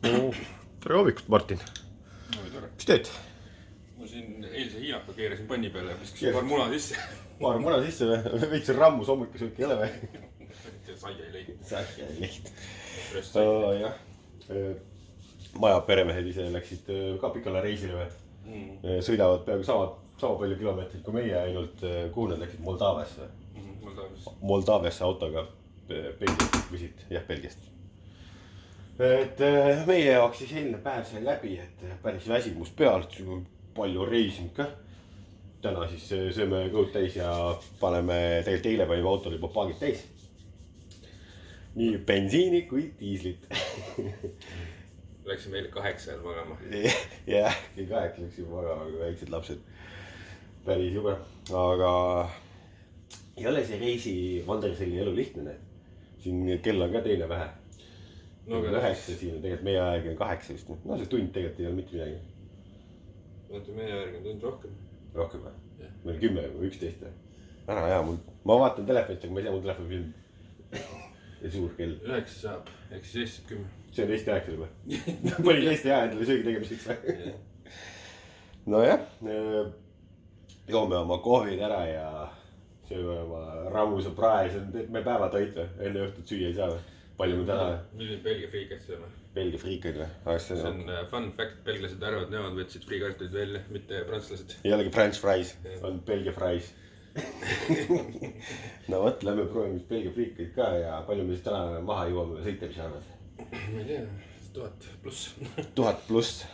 Tere hommikust, Martin. Mis teed? Ma siin eilse hiinaka keerasin panni peale ja viskasin paar muna sisse. Paar muna sisse või? Veitsin rammus hommikul ei ole või? Saia ei leidnud. Saia ei leidnud. Jah. Maja peremehed ise läksid ka pikale reisile või? Sõidavad peaaegu sama palju kilomeetrit kui meie, ainult kuhu nad läksid? Moldaviasse või? Moldaviasse autoga Belgiast visit, jah, Belgiast. Et meie jaoks siis eilne päev sai läbi, et päris väsimus pealt, palju reisinud ka. Täna siis sööme kõud täis ja paneme, tegelikult eile panime autol juba paagid täis. Nii bensiini kui diislit. Läksime eile 8 ajal magama. Jah, nii 8 läksime magama, kui väiksed lapsed. Päris jube, aga ei ole see reisi Vanderselli elu lihtne. Siin kell on ka teine vähe. No, 9 siin on tegelikult meie aeg on 8 just. No see tund tegelikult ei ole mitte midagi. Vaata meie aeg on tund rohkem. Rohkem või? Meil 10 või 11 või? Ära hea, ma vaatan telefonist, aga ma ei saa mu telefoni film. Ja suur kell. 9 saab, ehk siis Eestit 10. See on Eesti aeg sul või? Mõni Eesti aeg endale söögi tegemiseks või? Nojah, joome oma kohvid ära ja sööme oma rammus ja prae. See on me päevatoit või? Enne õhtut süüa ei saa või? Palju me täna? Nüüd on Belgia friikaid sööme. Belgia friikaid või? See on fun fact, belglased arvavad, nemad võtsid friikartulid välja, mitte prantslased. Jällegi French fries, on Belgia fries. No võt, lähme proovime Belgia friikaid ka ja palju me siis täna maha jõuame sõita, mis arvad? Ma ei tea, 1000 pluss. 1000 pluss,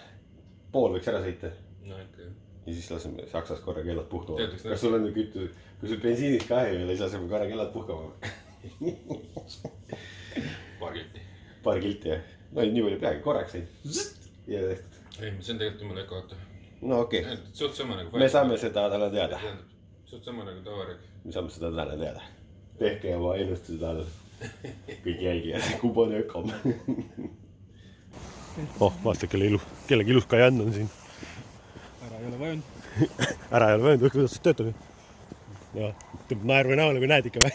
pool võiks ära sõita. No ikka jah. Ja siis laseme Saksas korra kellad puhkama. Teataks Kas sul on kütus, kui sul bensiinist ka ei ole, siis laseme korra kellad puhkama. Paar kilti jah. No nii palju peagi, korraks sain. Ja tehtud. Ei, see on tegelikult jumala öko auto. No okei. Suht sama nagu... Me saame seda täna teada. Suht sama nagu tavareg. Me saame seda täna teada. Tehke oma ennustused all. Kõik jälgijad, kumb on ökom. Vaata, kellegi ilus Kajan on siin. Ära ei ole vajanud. Ära ei ole vajanud, kuidas see töötab. Ja, tõmbab naerve näole, kui näed ikka või.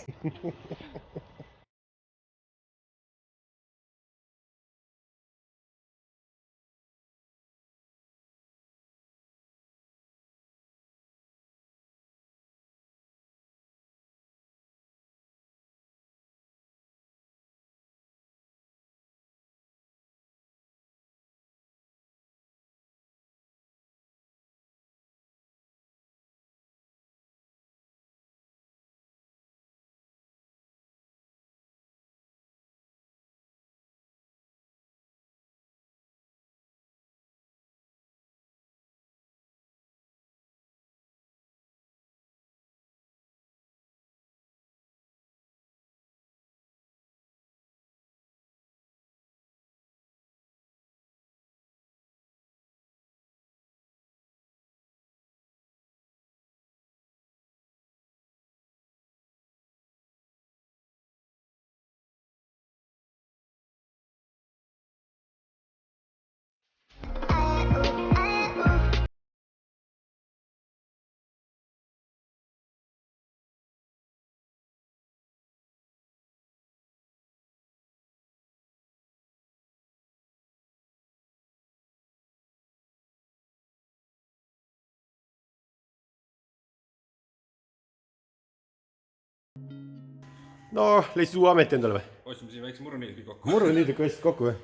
No, leidsid uue ameti endale või? Ostsime siin väikse muruniidri kokku. Muruniidri võtsid kokku või?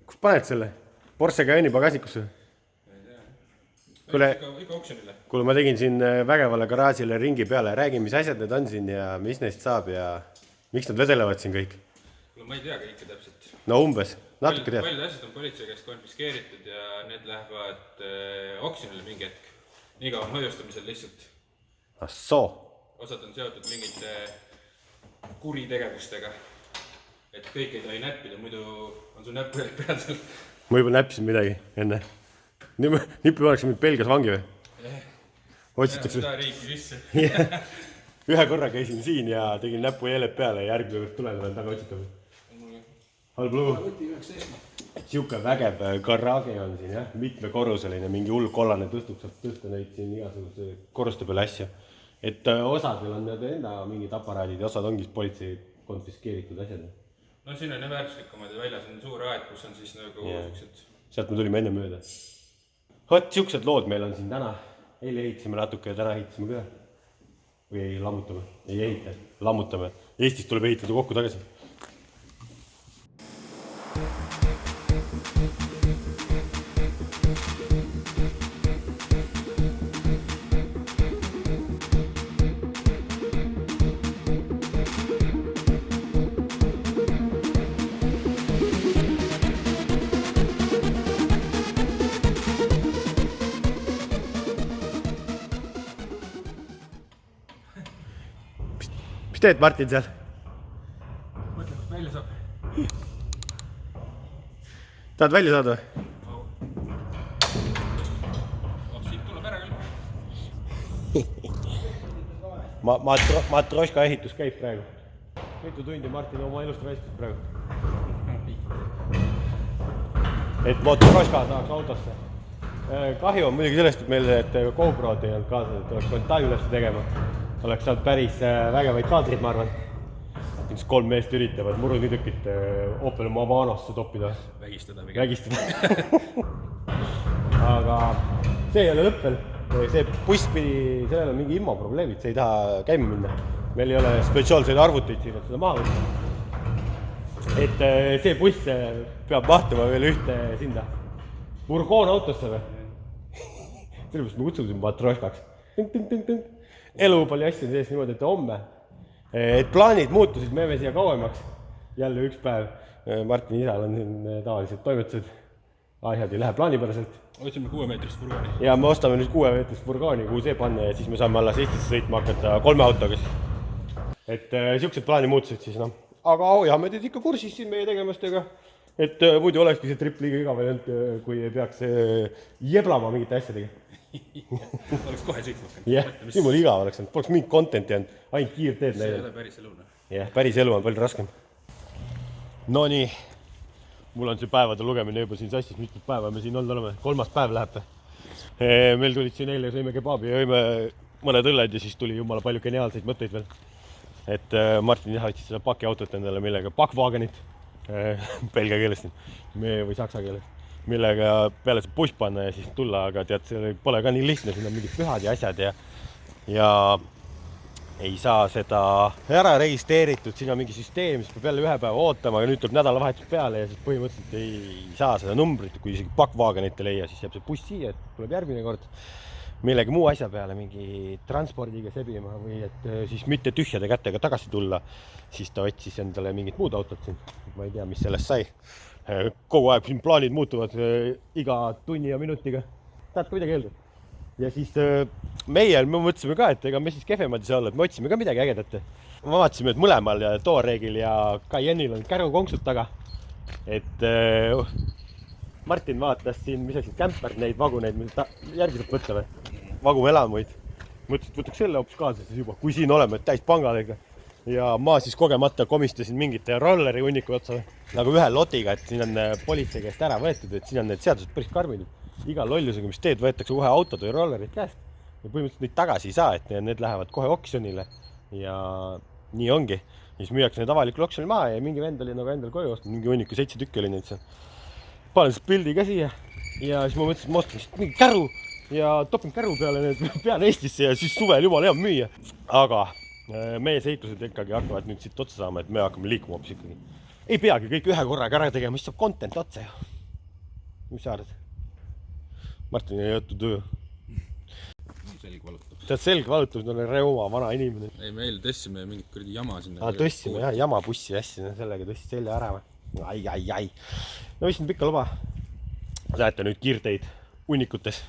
Kus paned selle? Porsche Cayenne'i pagasnikusse? Ei tea. Ikka oksjonile. Kuule, ma tegin siin vägevale garaažile ringi peale. Räägin, mis asjad need on siin ja mis neist saab ja miks nad vedelevad siin kõik? Ma ei tea kõike täpselt. No umbes, natuke tead. Paljud asjad on politsei käest konfiskeeritud ja need lähevad oksjonile mingi hetk. Nii kaua on hoiustamisel lihtsalt. Assoo. Osad on seotud mingite kuritegevustega. Et kõik ei tohi näppida, muidu on sul näppu peal seal. Ma juba näppisin midagi enne. Nippi paneks mind Belgias vangi või? Otsitakse. Seda riiki sisse. Ühe korra käisin siin ja tegin näppu jäljed peale ja järgmine kord tulen olen taga otsitav. Halb lugu. Siuke vägev garage on siin jah, mitmekorruseline, mingi hull kollane tõstuk, saab tõsta neid siin igasuguse korruste peale asja. Et osadel on need enda mingid aparaadid ja osad ongi politsei konfiskeeritud asjad. No siin on värslikumad ja väljas on suur aed, kus on siis nagu siuksed... Sealt me tulime enne mööda. Võt, siuksed lood meil on siin täna. Eile ehitasime natuke ja täna ehitasime ka. Või ei lammutame? Ei ehita, lammutame. Eestis tuleb ehitada kokku tagasi. Mis teed, Martin, seal? Mõtle, kust välja saab. Tahad välja saada või? Siit tuleb ära küll. Matroška ehitus käib praegu. Mitu tundi Martin oma elust väistis praegu. Et Matroška saaks autosse. Kahju on muidugi sellest, et meil GoPro'd ei olnud kaasa, et oleks kontakt üles tegema. Oleks saanud päris vägevaid kaadrid, ma arvan. 3 meest üritavad murunidükit Opel Mavanosse toppida. Vägistada. Aga see ei ole lõpp veel. See buss pidi, sellel on mingi imma probleemid, see ei taha käima minna. Meil ei ole spetsiaalseid arvuteid siin, et seda maha võtta. Et see buss peab mahtuma veel ühte sinda. Burgoon autosse või? Sellepärast me kutsume siin Matroškaks. Elu palju asju on sees niimoodi, et homme. Et plaanid muutusid, me siia kauemaks. Jälle üks päev. Martin isal on siin tavaliselt toimetused. Asjad ei lähe plaanipäraselt. Otsime 6-meetrist furgooni. Ja me ostame nüüd 6-meetrist furgooni, kuhu see panna ja siis me saame alles Eestisse sõitma hakata 3 autoga. Et siuksed plaani muutused siis, noh. Aga hoiame teid ikka kursis siin meie tegemastega. Et muidu olekski see trip liiga igav, kui ei peaks jeblama mingite asjadega. Oleks kohe sõitma. Jah, siin mul igav oleks, poleks mingit contenti jäänud, ainult kiirteed neile. See ei ole päris elu. Jah, päris elu on palju raskem. No nii, mul on see päevade lugemine juba siin sassis, mitmed päeva me siin olnud oleme, 3. päev läheb. Meil tulid siin eile, sõime kebabi ja jõime mõned õlled ja siis tuli jumala palju geniaalseid mõtteid veel. Et Martin võttis seda pakiautot endale, millega Pakwagenit, belgia keelest või saksa keelest, millega peale see buss panna ja siis tulla, aga tead, see pole ka nii lihtne, siin on mingid pühad ja asjad ja ei saa seda ära registreeritud, siin on mingi süsteem, siis peab jälle ühe päeva ootama, aga nüüd tuleb nädalavahetus peale ja siis põhimõtteliselt ei saa seda numbrit, kui isegi Pakwagenit ei leia, siis jääb see buss siia, et tuleb järgmine kord millegi muu asja peale, mingi transpordiga sebima või et siis mitte tühjade kätega tagasi tulla, siis ta otsis endale mingit muud autot siin. Ma ei tea, mis sellest sai. Kogu aeg siin plaanid muutuvad iga tunni ja minutiga. Tahad ka midagi öelda? Ja siis meie mõtlesime ka, et ega me siis kehvemad ei saa olla, et me otsime ka midagi ägedat. Ma vaatasime, et mõlemal ja Touaregil ja Cayenne'il on kärukonksud taga. Et Martin vaatas siin, mis asi, kämper neid vaguneid, mis järgi saab mõtle või? Vaguelamuid. Mõtlesin, et võtaks selle hoopis kaasa siis juba, kui siin oleme, et täis pangalega. Ja ma siis kogemata komistasin mingite rolleri hunniku otsa nagu ühe lotiga, et siin on politsei käest ära võetud, et siin on need seadused päris karmid. Iga lollusega, mis teed, võetakse kohe autod või rollerid käest. Ja põhimõtteliselt neid tagasi ei saa, et need lähevad kohe oksjonile. Ja nii ongi. Ja siis müüakse need avalikul oksjonil maha ja mingi vend oli nagu endal koju ostnud, mingi hunniku 7 tükki oli neid seal. Panen siis pildi ka siia ja siis ma mõtlesin, et ma ostan mingi käru ja topin käru peale need pean Eestisse ja siis suvel jumala hea müüa. Aga meie seiklused ikkagi hakkavad nüüd siit otsa saama, et me hakkame liikuma hoopis ikkagi. Ei peagi kõik ühe korraga ära tegema, mis saab content otsa ju. Mis sa arvad? Martin ei jättu töö. Selg valutab. Tead, selg valutab, on reuma vana inimene. Ei, meil tõstsime mingit kuradi jama sinna. Tõstsime jah, jama bussi asja, sellega tõstis selja ära või? Ai. No mis nüüd pikka luba? Lähete nüüd kiirteid hunnikutes.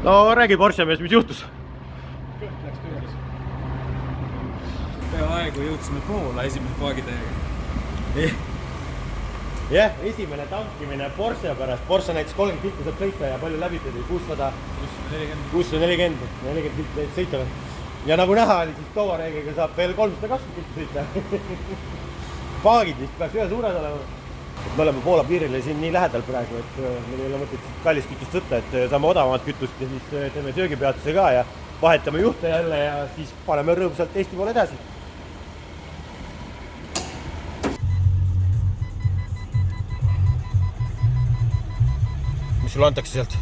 no räägi Porsche mees, mis juhtus? Kõht läks tühjaks. Peaaegu jõudsime poole esimese paagiteiega. Jah, esimene tankimine Porsche pärast. Porsche näiteks 30 kilti saab sõita ja palju läbitud, 640 kilti sõita või. Ja nagu näha oli, siis Tovareegiga saab veel 320 kilti sõita. Paagid vist peaks ühe suures olema. Me oleme Poola piirile siin nii lähedal praegu, et meil ei ole mõtet kallist kütust võtta, et saame odavamat kütust ja siis teeme söögipeatuse ka ja vahetame juhte jälle ja siis paneme rõõmsalt Eesti poole edasi. Mis sulle antakse sealt?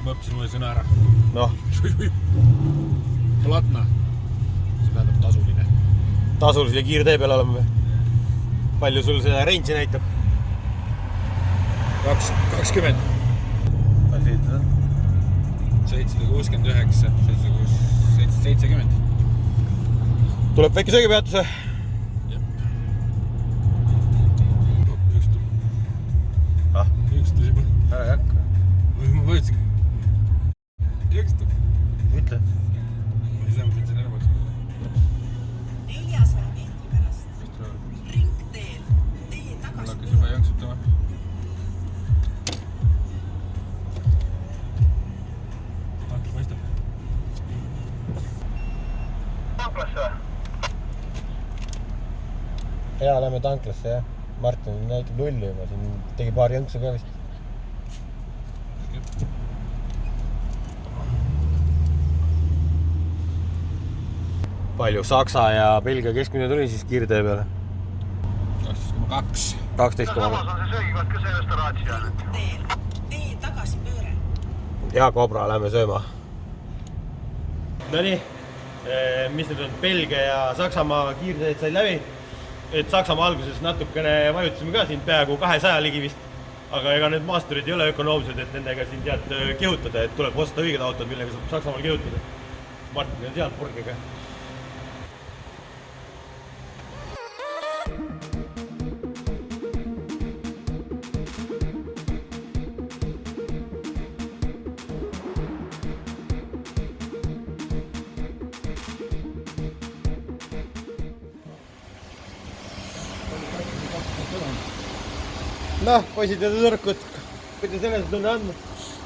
Ma õppisin uue sõna ära. Noh, Platna. See tähendab tasuline. tasulisel ja kiirtee peal oleme või? Palju sul seda range'i näitab? 20. 769, 770. Tuleb väike söögipeatuse. Jõgstab juba. Ära ei hakka. Ma võtsin. Jõgstab. Ütle. Ma ei saa, ma võtsin ära võtsin. 400 meetri pärast ringteel tee Mul tagasi hakkas juba jõngsutama. Tank paistab. Tanklasse või? Jaa, lähme tanklasse jah. Martin näitab nulli juba, siin tegi paar jõnksu ka vist. Palju Saksa ja Belgia keskmine tuli siis kiirtee peale? 12,2. 12,2. samas on see söögikoht ka see restauratsioon. teel tee tagasipööre. Ja Cobra, lähme sööma. Nonii, mis nüüd on Belgia ja Saksamaa kiirteed said läbi. Et Saksamaa alguses natukene vajutasime ka siin peaaegu 200 ligi vist. Aga ega need maasturid ei ole ökonoomsed, et nendega siin tead kihutada, et tuleb osta õiged autod, millega saab Saksamaal kihutada. Martin on sealt purgiga. Noh, poisid ja tüdrukud, kuidas enesetunne on?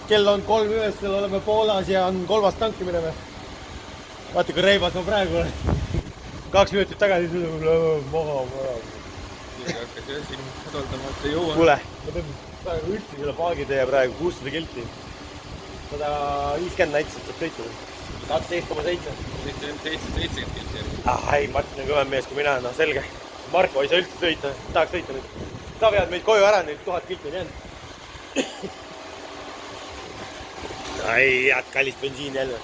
Kell on 3 öösel, oleme Poolas ja on 3. tankimine või? Vaata, kui reibas ma praegu olen. 2 minutit tagasi maha. Keegi hakkas jah siin odaldama, et ei jõua. Kuule, ma tõmban praegu üldse selle paagitee praegu 600 kilti. 150 näitas, et saab sõita. 12,7. 70 kilti järgi. Ai, Martin on kõvem mees kui mina, noh selge. Marko ei saa üldse sõita, tahaks sõita nüüd. Sa vead meid koju ära, nüüd 1000 kilti on jäänud. Ai, head kallist bensiini jälle.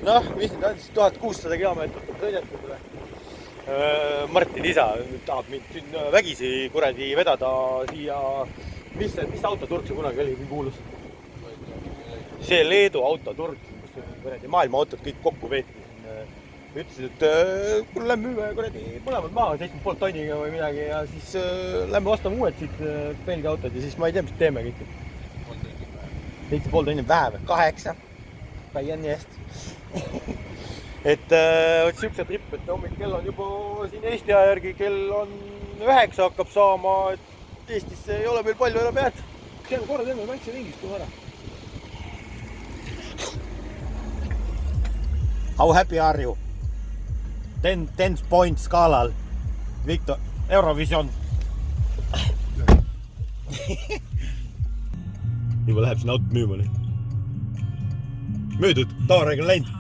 Noh, mis nüüd on siis 1600 kilomeetrit sõidetud. Martin isa tahab mind siin vägisi kuradi vedada siia. Mis autoturg see kunagi oli, kui kuulus? See Leedu autoturg, kus maailma autod kõik kokku veeti. Ütlesid, et kuule lähme müüme kuradi mõlemad maha 7,5 tonniga või midagi ja siis lähme ostame uued siit Belgia autod ja siis ma ei tea, mis teeme kõik. 7,5 tonni vähe, 8. Päiani eest. Et võt siukse tripp, et hommik kell on juba siin Eesti aja järgi, kell on 9 hakkab saama, et Eestisse ei ole meil palju enam jääd. See on korra teeme väikse ringist kui ära. How happy are you? 10 point skaalal. Victor, Eurovision. Juba läheb siin autot müüma nüüd. Möödud, Taarega on läinud.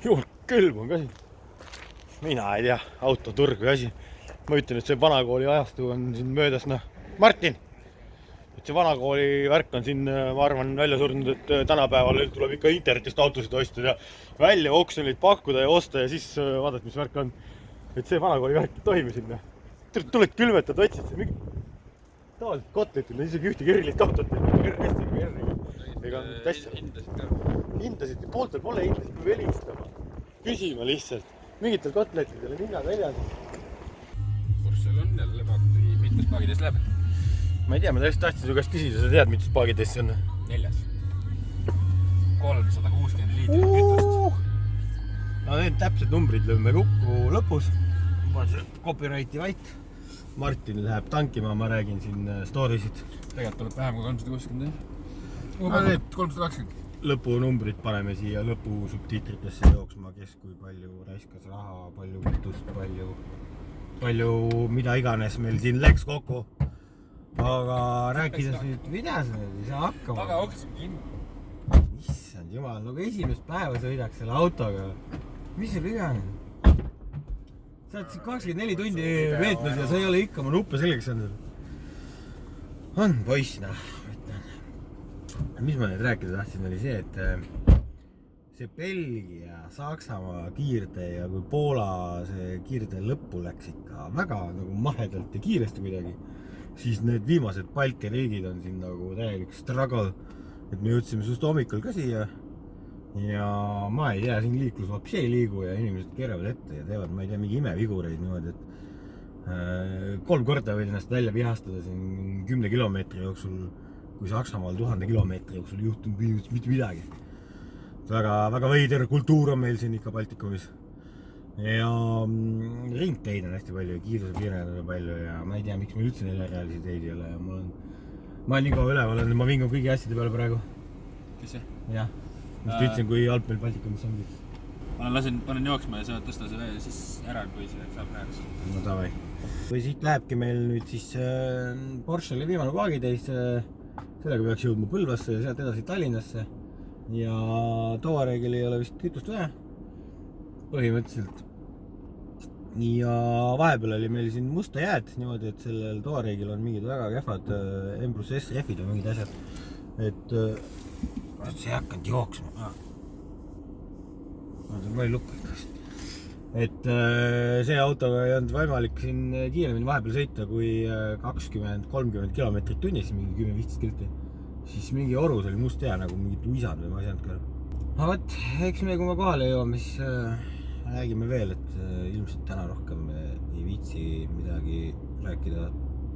Jumal, külm on ka siin. Mina ei tea, autoturg või asi. Ma ütlen, et see vanakooli ajastu on siin möödas, noh. Martin! Et see vanakooli värk on siin, ma arvan, välja surnud, et tänapäeval tuleb ikka internetist autosid osta ja välja oksjonit pakkuda ja osta ja siis vaadata, mis värk on. Et see vanakooli värk toimi sinna. Tuled külmetad, otsid see mingi tavaliselt kotletil, isegi ühtegi erilist autot. ega on asja. Hindasid ka. Hindasid, pooltel pole hindasid, peab helistama. Küsima lihtsalt. Mingitel kotletidel on hinnad väljas. Kus seal on jälle pakuti, mitmes paagides läheb? Ma ei tea, ma tõesti tahtsin su käest küsida, sa tead, mitmes paagides see on? 4. 360 liitrit kütust. No need täpsed numbrid lööme kokku lõpus. Copyrighti vait. Martin läheb tankima, ma räägin siin storysid. Tegelikult tuleb vähem kui 360. No need 320. lõpunumbrid paneme siia lõpu subtiitritesse jooksma, kes kui palju raiskas raha, palju kütust, palju mida iganes meil siin läks kokku. Aga rääkides nüüd, mida sa nüüd ei saa hakkama? Taga oks on kinni. Issand jumal, nagu esimest päeva sõidaks selle autoga. Mis sul iga nüüd? Sa oled siin 24 tundi veetnud ja sa ei ole ikka oma nuppe selgeks andnud. On poiss, noh. Mis ma nüüd rääkida tahtsin, oli see, et see Belgia, Saksamaa kiirde ja kui Poola see kiirde lõppu läks ikka väga nagu mahedalt ja kiiresti kuidagi, siis need viimased Balti riigid on siin nagu täielik struggle. Et me jõudsime suust hommikul ka siia ja ma ei tea, siin liiklus hoopis ei liigu ja inimesed keeravad ette ja teevad, ma ei tea, mingi imevigureid niimoodi, et 3 korda võid ennast välja vihastada siin 10 kilomeetri jooksul, kui Saksamaal 1000 kilomeetri jooksul juhtunud mitte midagi. Väga veider kultuur on meil siin ikka Baltikumis. Ja ringteid on hästi palju ja kiirusepiirangud on palju ja ma ei tea, miks meil üldse neljarealisi teid ei ole ja ma olen nii kaua üleval olnud, ma vingun kõigi asjade peale praegu. Kes see? Jah, mis te ütlesin, kui halb meil Baltikumis ongi. Panen jooksma ja sa tõsta selle siis ära, kui see saab läheks. No davai. Või siit lähebki meil nüüd siis Porschele viimane paagitäis, sellega peaks jõudma Põlvasse ja sealt edasi Tallinnasse ja Touaregil ei ole vist kütust vaja põhimõtteliselt. Ja vahepeal oli meil siin musta jääd niimoodi, et sellel Touaregil on mingid väga kehvad M+S rehvid ja mingid asjad, et see ei hakanud jooksma. Ma olen palju lukkanud. Et see autoga ei olnud võimalik siin kiiremini vahepeal sõita kui 20-30 kilomeetrit tunnis, mingi 10-15 kilti. Siis mingi orus oli must jää, nagu mingid uisad või ma ei saanud ka. Aga võt, eks me kui ma kohale jõuame, siis räägime veel, et ilmselt täna rohkem ei viitsi midagi rääkida,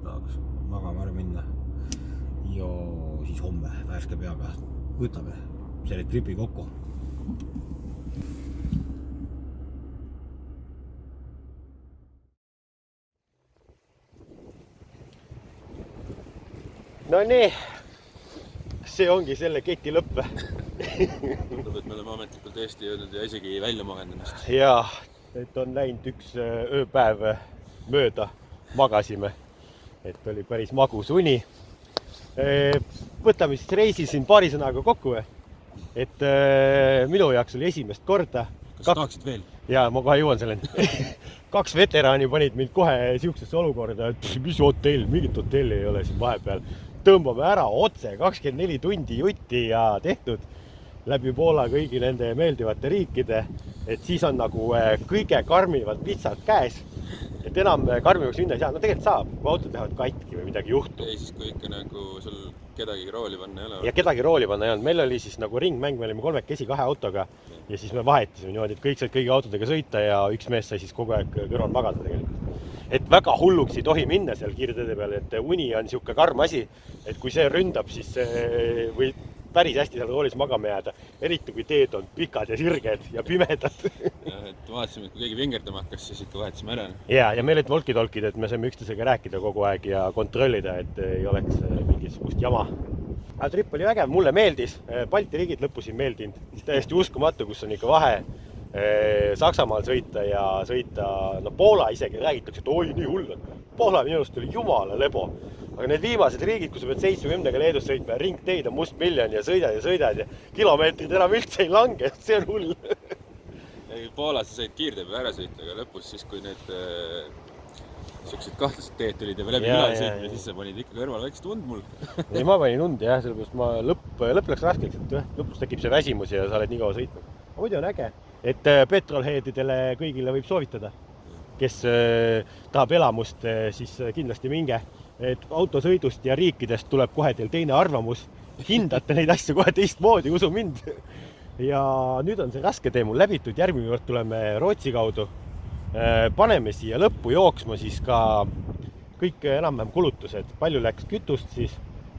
tahaks magama ära minna. Ja siis homme värske peaga võtame selle tripi kokku. No nii, see ongi selle keti lõpp. Tundub, et me oleme ametlikult Eesti jõudnud ja isegi välja maganud ennast. Jaa, et on läinud üks ööpäev mööda, magasime, et oli päris magus uni. Võtame siis reisi siin paari sõnaga kokku, et minu jaoks oli esimest korda. Kas tahaksid veel? Jaa, ma kohe jõuan selleni. 2 veteraani panid mind kohe siuksesse olukorda, et mis hotell, mingit hotelli ei ole siin vahepeal. Tõmbame ära otse 24 tundi jutti ja tehtud läbi Poola kõigi nende meeldivate riikide, et siis on nagu kõige karmivad pitsad käes, et enam karmimaks minna ei saa. No tegelikult saab, kui autod lähevad katki või midagi juhtub. Ei, siis kui ikka nagu sul kedagi rooli panna ei ole. Ja kedagi rooli panna ei olnud. Meil oli siis nagu ringmäng, me olime 3 2 autoga ja siis me vahetisime niimoodi, et kõik said kõigi autodega sõita ja üks mees sai siis kogu aeg kõrval magada tegelikult. Et väga hulluks ei tohi minna seal kiirteede peal, et uni on siuke karm asi, et kui see ründab, siis või päris hästi seal roolis magama jääda, eriti kui teed on pikad ja sirged ja pimedad. Ja, et vaatasime, et kui keegi vingerdama hakkas, siis ikka vahetasime ära. Ja meil olid volkitolkid, et me saime üksteisega rääkida kogu aeg ja kontrollida, et ei oleks mingisugust jama. Aga trip oli vägev, mulle meeldis, Balti riigid lõpusin meeldinud, täiesti uskumatu, kus on ikka vahe Saksamaal sõita ja sõita, no Poola isegi räägitakse, et oi, nii hull on. Poola minust oli jumala lebo. Aga need viimased riigid, kus sa pead 70-ga Leedus sõitma ja ringteid on must miljon ja sõidad ja kilomeetrid enam üldse ei lange, see on hull. Poolas sa said kiirtee peal ära sõita, aga lõpus siis, kui need siuksed kahtlased teed tulid ja läbi külal sõitma, siis sa panid ikka kõrval väikest und mul. Ei, ma panin und jah, sellepärast ma lõpp läks raskeks, et lõpus tekib see väsimus ja sa oled nii kaua sõitnud. Muidu on äge, et petrolheedidele kõigile võib soovitada, kes tahab elamust, siis kindlasti minge. Et autosõidust ja riikidest tuleb kohe teil teine arvamus hindate neid asju kohe teistmoodi, usu mind. Ja nüüd on see raske tee mul läbitud, järgmine kord tuleme Rootsi kaudu. Paneme siia lõppu jooksma siis ka kõik enam-vähem kulutused. Palju läks kütust siis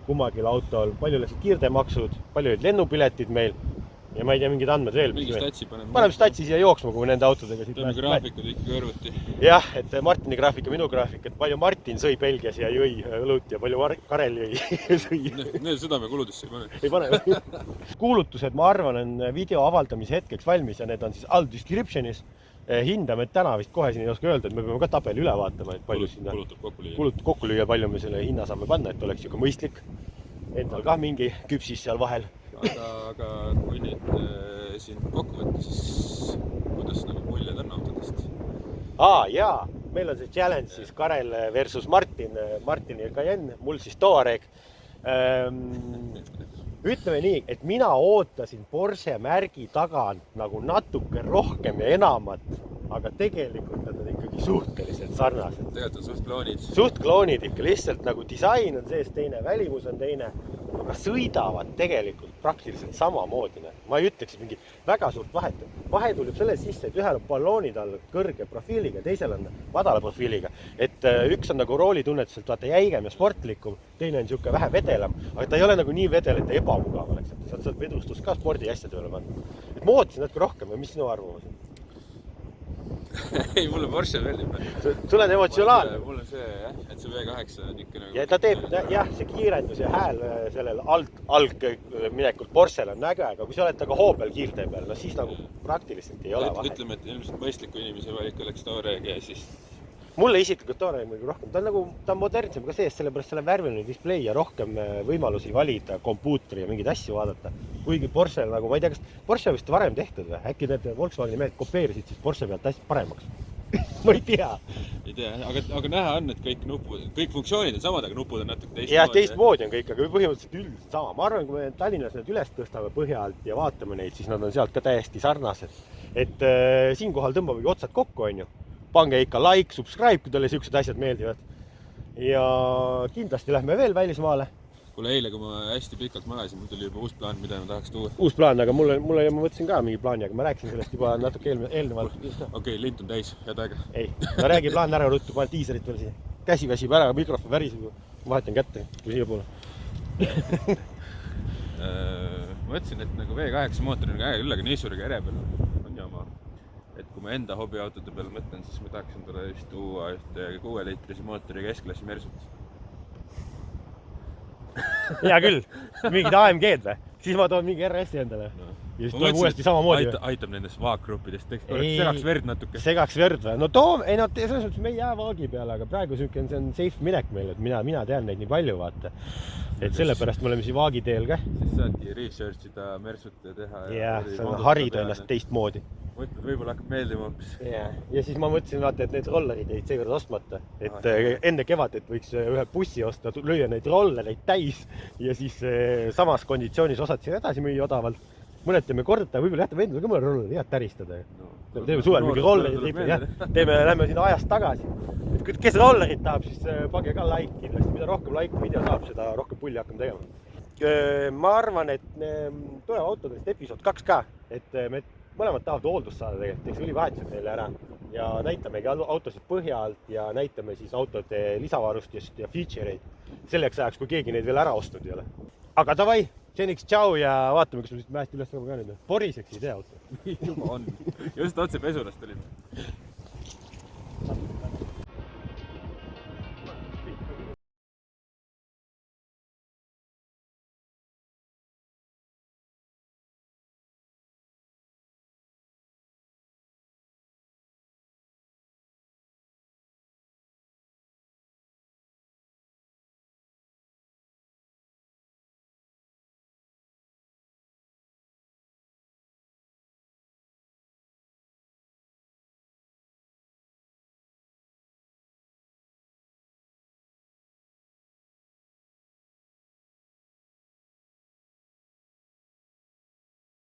kummagil autol, palju läks kiirdemaksud, palju olid lennupiletid meil ja ma ei tea, mingid andmed veel. Mingi statsi paneme. Paneme statsi siia jooksma, kui nende autodega. Teeme graafikud ikka kõrvuti. Jah, et Martini graafik ja minu graafik, et palju Martin sõi Belgias ja jõi õlut ja palju Karel sõi. Need seda me kuludesse ei pane. Ei pane. Kuulutused, ma arvan, on video avaldamise hetkeks valmis ja need on siis all descriptionis. Hindame täna vist kohe siin ei oska öelda, et me peame ka tabeli üle vaatama, et palju sinna kulutab kokku lüüa, palju me selle hinna saame panna, et oleks juba mõistlik. Endal ka mingi küpsis seal vahel. Aga kui nüüd siin kokku võtta, siis kuidas nagu muljed on autodest? Jaa, meil on see challenge siis Karel versus Martin, Martini Cayenne, mul siis Touareg. Ütleme nii, et mina ootasin Porsche märgi tagant nagu natuke rohkem ja enamat, aga tegelikult nad on ikkagi suhteliselt sarnased. Tegelikult on suht kloonid. Suht kloonid ikka, lihtsalt nagu disain on sees teine, välimus on teine, aga sõidavad tegelikult praktiliselt samamoodi. Ma ei ütleks mingi väga suurt vahet. Vahe tuleb selle sisse, et ühel on balloonid all kõrge profiiliga, teisel on madala profiiliga. Et üks on nagu roolitunnetuselt vaata jäigem ja sportlikum, teine on niisugune vähe vedelam, aga ta ei ole nagu nii vedel, et ta ebamugav oleks. Sa saad vedustus ka spordi asjade üle panna. Et ma ootasin natuke rohkem ja mis sinu arvamus on? Ei, mulle Porsche meeldib. Sul on emotsionaalne. Mul on see, et see V8 on ikka nagu... Ja ta teeb, jah, see kiirendus ja hääl sellel alg minekult Porschel on äge, aga kui sa oled taga hoopel kiirtee peal, no siis nagu praktiliselt ei ole vahet. Ütleme, et ilmselt mõistliku inimese valik oleks Touareg ja siis... Mulle isiklikult Touareg muidugi rohkem. Ta on modernsem ka sees, sellepärast selle värviline display ja rohkem võimalusi valida, kompuutri ja mingeid asju vaadata. Kuigi Porsche nagu, ma ei tea, kas Porsche vist varem tehtud või? Äkki need Volkswageni mehed kopeerisid siis Porsche pealt hästi paremaks? Ma ei tea. Ei tea, aga näha on, et kõik funktsioonid on samad, aga nupud on natuke teistmoodi. Jah, teistmoodi on kõik, aga põhimõtteliselt üldiselt sama. Ma arvan, kui me Tallinnas need üles tõstame põhja alt ja vaatame neid, siis nad on sealt ka täiesti sarnased. Et siinkohal tõmbamegi otsad kokku, on ju. Pange ikka like, subscribe, kui teile siuksed asjad meeldivad. Ja kindlasti lähme veel välismaale. Kuule, eile, kui ma hästi pikalt magasin, mul tuli juba uus plaan, mida ma tahaks tuua. Uus plaan, aga ma mõtlesin ka mingi plaani, aga ma rääkisin sellest juba natuke eelnevalt. Okei, lint on täis, head aega. Ei, ma räägin plaan ära ruttu, panen diiserit veel siia. Käsi väsib ära, mikrofon väriseb, vahetan kätte, kui siia poole. Ma ütlesin, et nagu V8 mootor on äge küll, aga Niisuriga ere peal on jama. Et kui ma enda hobiautode peal mõtlen, siis ma tahaks endale vist tuua ühte 6-liitrise mootori keskklassi Mersut. Hea küll, mingid AMG-d või? Siis ma toon mingi RS-i endale. Ja siis tuleb uuesti samamoodi. Aitab nendest vaakgruppidest, segaks verd natuke. Segaks verd või? No too, ei no selles mõttes me ei jää vaagi peale, aga praegu see on safe minek meil, et mina tean neid nii palju, vaata. Et sellepärast me oleme siin vaagi teel ka. Siis saadki researchida Mersut ja teha. Ja, harida ennast teistmoodi. Mõtled, võib-olla hakkab meeldima hoopis. Ja siis ma mõtlesin, vaata, et need rollerid jäid seekord ostmata. Et enne kevadet võiks ühe bussi osta, lüüa neid rollereid täis ja siis samas konditsioonis osad siin edasi müüa odavalt. Mõned teeme korda, võib-olla jätame endale ka mõne rolleri head täristada. Teeme suvel mingi rollerid, lähme sinna ajast tagasi. Et kes rollerid tahab, siis pange ka like kindlasti. Mida rohkem like video saab, seda rohkem pulli hakkame tegema. Ma arvan, et tuleb autodest episood 2 ka, et me mõlemad tahavad hooldust saada tegelikult, teeks ülivahetused neile ära ja näitamegi autosid põhja alt ja näitame siis autode lisavarustust ja feature'id selleks ajaks, kui keegi neid veel ära ostnud ei ole. Aga davai, seniks tšau ja vaatame, kas me mäest üles ka nüüd. Poriseks ei tee auto. Juba on. Just otse pesurast olime.